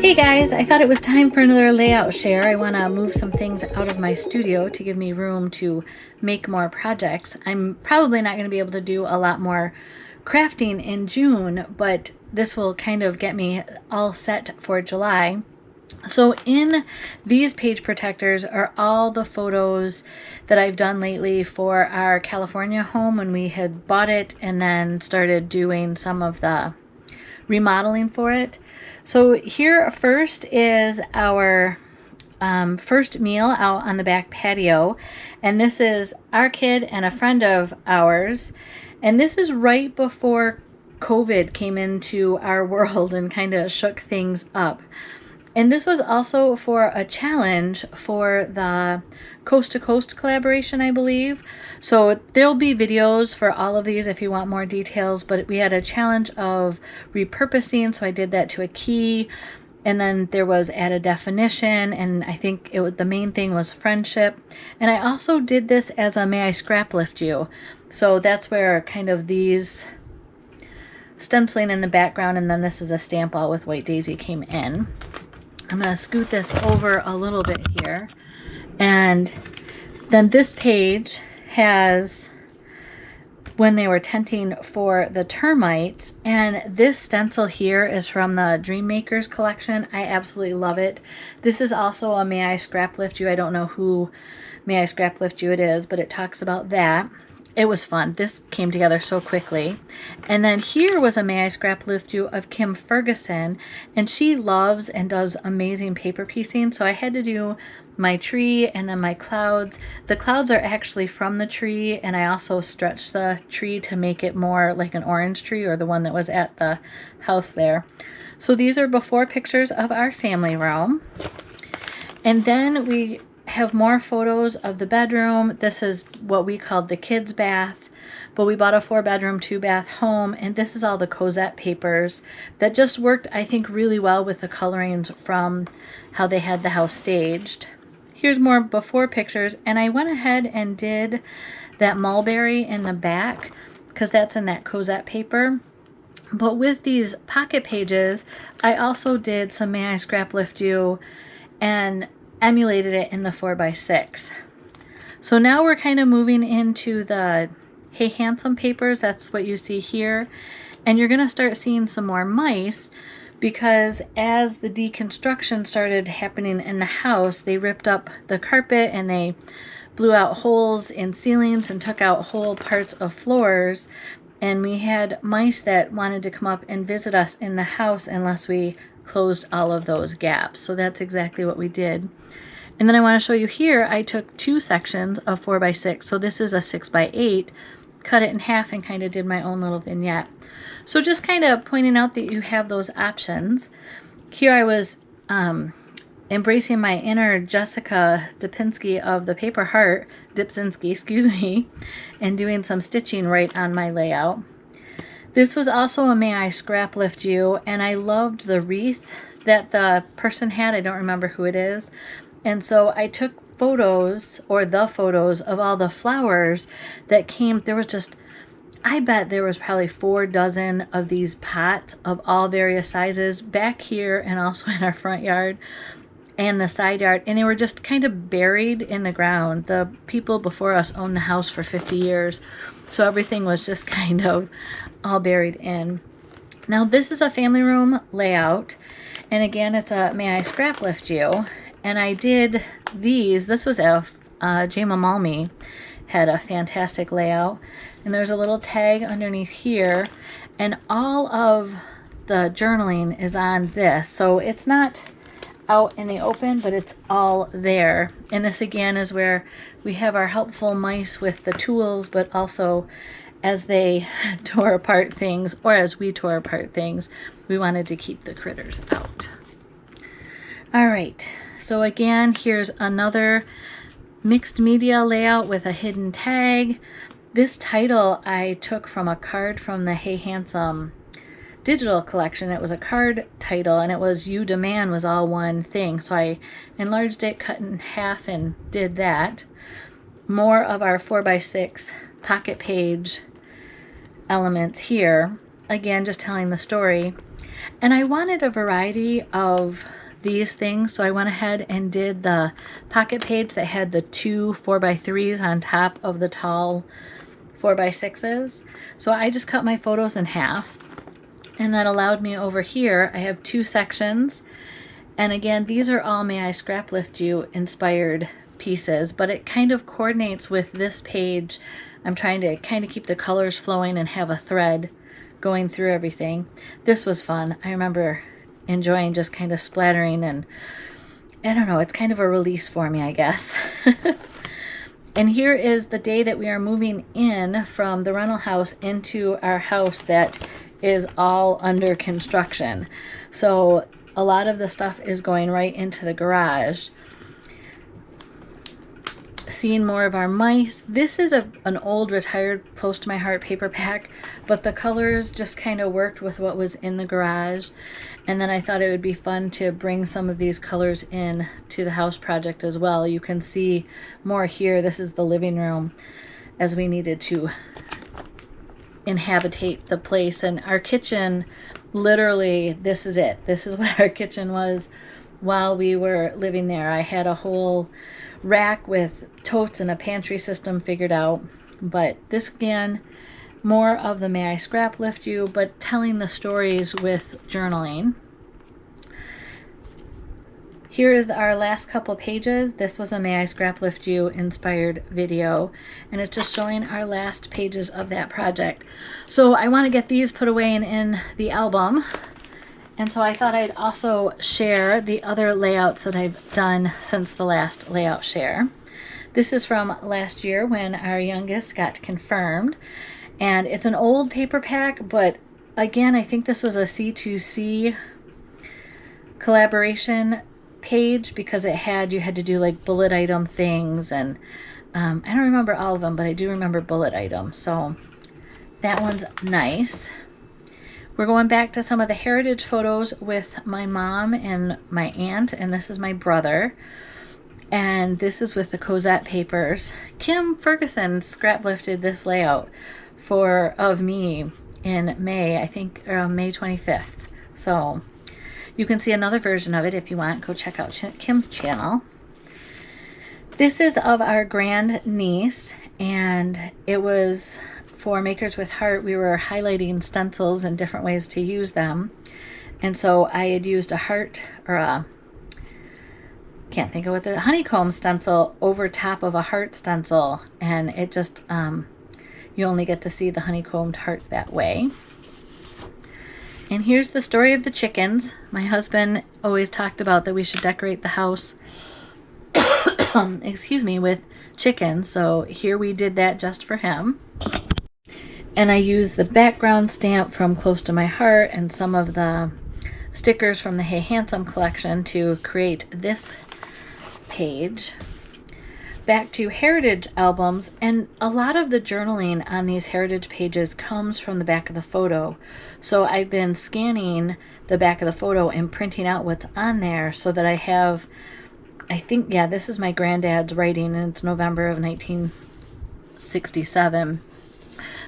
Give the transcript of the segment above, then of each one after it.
Hey guys, I thought it was time for another layout share. I want to move some things out of my studio to give me room to make more projects. I'm probably not going to be able to do a lot more crafting in June, but this will kind of get me all set for July. So in these page protectors are all the photos that I've done lately for our California home when we had bought it and then started doing some of the remodeling for it. So here first is our first meal out on the back patio, and this is our kid and a friend of ours, and this is right before COVID came into our world and kind of shook things up. And this was also for a challenge for the Coast to Coast collaboration, I believe. So there'll be videos for all of these if you want more details, but we had a challenge of repurposing, so I did that to a key, and then there was add a definition, and I think the main thing was friendship. And I also did this as a may I scrap lift you. So that's where kind of these stenciling in the background, and then this is a stamp all with white daisy came in. I'm going to scoot this over a little bit here. And then this page has when they were tenting for the termites. And this stencil here is from the Dream Makers collection. I absolutely love it. This is also a May I Scrap Lift You. I don't know who May I Scrap Lift You it is, but it talks about that. It was fun. This came together so quickly. And then here was a May I Scrap Lift You of Kim Ferguson, and she loves and does amazing paper piecing. So I had to do my tree and then my clouds. The clouds are actually from the tree, and I also stretched the tree to make it more like an orange tree, or the one that was at the house there. So these are before pictures of our family room. And then we have more photos of the bedroom. This is what we called the kids' bath, but we bought a 4-bedroom, 2-bath home, and this is all the Cosette papers that just worked, I think, really well with the colorings from how they had the house staged. Here's more before pictures, and I went ahead and did that mulberry in the back because that's in that Cosette paper. But with these pocket pages, I also did some May I Scrap Lift You and emulated it in the 4x6. So now we're kind of moving into the Hey Handsome papers. That's what you see here. And you're going to start seeing some more mice because as the deconstruction started happening in the house, they ripped up the carpet and they blew out holes in ceilings and took out whole parts of floors. And we had mice that wanted to come up and visit us in the house unless we closed all of those gaps. So that's exactly what we did. And then I want to show you here, I took 2 sections of 4x6. So this is a 6x8, cut it in half and kind of did my own little vignette. So just kind of pointing out that you have those options. Here I was embracing my inner Jessica Dipinski of the Paper Heart, Dipzinski, excuse me, and doing some stitching right on my layout. This was also a May I Scrap Lift You, and I loved the wreath that the person had. I don't remember who it is. And so I took photos, or the photos, of all the flowers that came. There was just, I bet there was probably 4 dozen of these pots of all various sizes back here and also in our front yard and the side yard. And they were just kind of buried in the ground. The people before us owned the house for 50 years. So everything was just kind of all buried in. Now this is a family room layout, and again it's a May I Scrap Lift You, and I did these. This was a Jama Malmi had a fantastic layout, and there's a little tag underneath here, and all of the journaling is on this, so it's not out in the open, but it's all there. And this again is where we have our helpful mice with the tools, but also as they tore apart things, or as we tore apart things, we wanted to keep the critters out. All right, so again, here's another mixed media layout with a hidden tag. This title I took from a card from the Hey Handsome digital collection. It was a card title, and it was You Demand was all one thing. So I enlarged it, cut in half, and did that. More of our 4x6 pocket page elements here. Again, just telling the story. And I wanted a variety of these things, so I went ahead and did the pocket page that had the two 4x3s on top of the tall 4x6s. So I just cut my photos in half, and that allowed me over here, I have two sections. And again, these are all May I Scrap Lift You inspired pieces, but it kind of coordinates with this page. I'm trying to kind of keep the colors flowing and have a thread going through everything. This was fun. I remember enjoying just kind of splattering, and I don't know, it's kind of a release for me, I guess. And here is the day that we are moving in from the rental house into our house that is all under construction. So a lot of the stuff is going right into the garage. Seeing more of our mice. This is an old retired close to my heart paper pack, but the colors just kind of worked with what was in the garage. And then I thought it would be fun to bring some of these colors in to the house project as well. You can see more here. This is the living room, as we needed to inhabitate the place. And our kitchen, literally, this is it. This is what our kitchen was while we were living there. I had a whole rack with totes and a pantry system figured out. But this, again, more of the May I Scrap Lift You, but telling the stories with journaling. Here is our last couple pages. This was a May I Scrap Lift You inspired video, and it's just showing our last pages of that project. So I want to get these put away and in the album. And so I thought I'd also share the other layouts that I've done since the last layout share. This is from last year when our youngest got confirmed. And it's an old paper pack, but again, I think this was a C2C collaboration page because it had, you had to do like bullet item things, and I don't remember all of them, but I do remember bullet items. So that one's nice. We're going back to some of the heritage photos with my mom and my aunt, and this is my brother. And this is with the Cosette papers. Kim Ferguson scrap lifted this layout of me in May, I think May 25th. So you can see another version of it if you want. Go check out Kim's channel. This is of our grand niece, and it was for Makers with Heart. We were highlighting stencils and different ways to use them. And so I had used a heart, or a, can't think of what the honeycomb stencil over top of a heart stencil, and it just you only get to see the honeycombed heart that way. And here's the story of the chickens. My husband always talked about that we should decorate the house excuse me, with chickens, so here we did that just for him. And I used the background stamp from Close to My Heart and some of the stickers from the Hey Handsome collection to create this page. Back to heritage albums, and a lot of the journaling on these heritage pages comes from the back of the photo. So I've been scanning the back of the photo and printing out what's on there so that I have, I think, yeah, this is my granddad's writing, and it's November of 1967.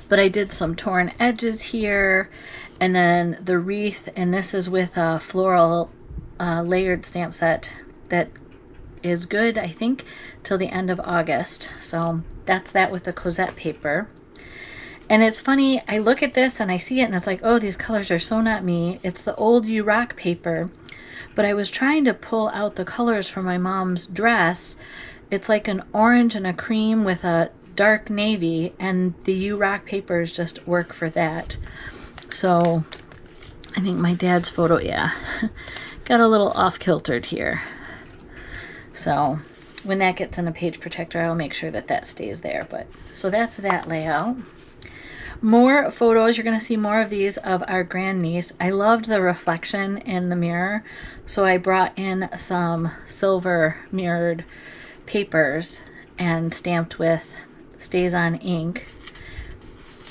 But I did some torn edges here, and then the wreath, and this is with a floral layered stamp set that is good, I think, till the end of August. So that's that with the Cosette paper. And it's funny, I look at this and I see it and it's like, oh, these colors are so not me. It's the old U Rock paper, but I was trying to pull out the colors from my mom's dress. It's like an orange and a cream with a dark navy, and the U Rock papers just work for that. So I think my dad's photo, yeah, got a little off-kiltered here. So when that gets in a page protector, I'll make sure that that stays there. But so that's that layout. More photos. You're going to see more of these of our grandniece. I loved the reflection in the mirror, so I brought in some silver mirrored papers and stamped with Stays On ink.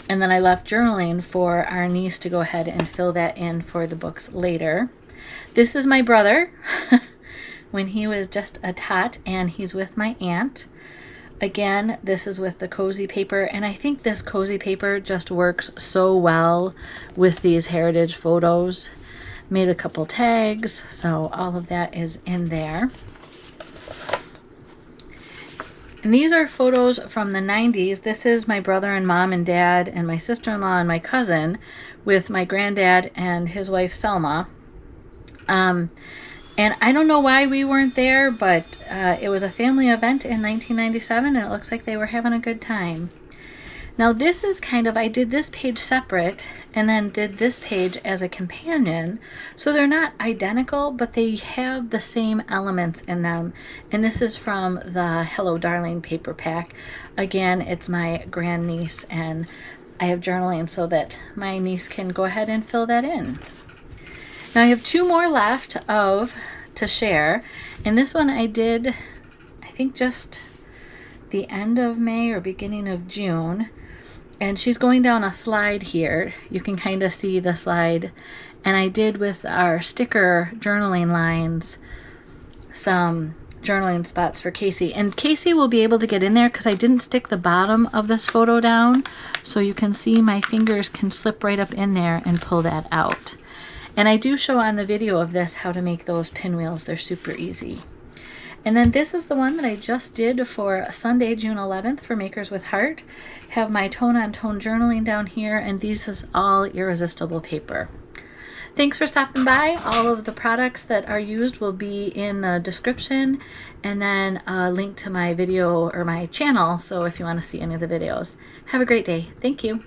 And then I left journaling for our niece to go ahead and fill that in for the books later. This is my brother when he was just a tot, and he's with my aunt. Again, this is with the cozy paper, and I think this cozy paper just works so well with these heritage photos. Made a couple tags, so all of that is in there. And these are photos from the 90s. This is my brother and mom and dad and my sister-in-law and my cousin with my granddad and his wife Selma. And I don't know why we weren't there, but it was a family event in 1997 and it looks like they were having a good time. Now this is kind of, I did this page separate and then did this page as a companion. So they're not identical, but they have the same elements in them. And this is from the Hello Darling paper pack. Again, it's my grandniece and I have journaling so that my niece can go ahead and fill that in. Now I have 2 more left to share. And this one I did, I think just the end of May or beginning of June. And she's going down a slide here. You can kind of see the slide. And I did with our sticker journaling lines some journaling spots for Casey. And Casey will be able to get in there because I didn't stick the bottom of this photo down. So you can see my fingers can slip right up in there and pull that out. And I do show on the video of this how to make those pinwheels. They're super easy. And then this is the one that I just did for Sunday, June 11th for Makers with Heart. Have my tone on tone journaling down here, and these is all irresistible paper. Thanks for stopping by. All of the products that are used will be in the description, and then a link to my video or my channel, so if you want to see any of the videos. Have a great day. Thank you.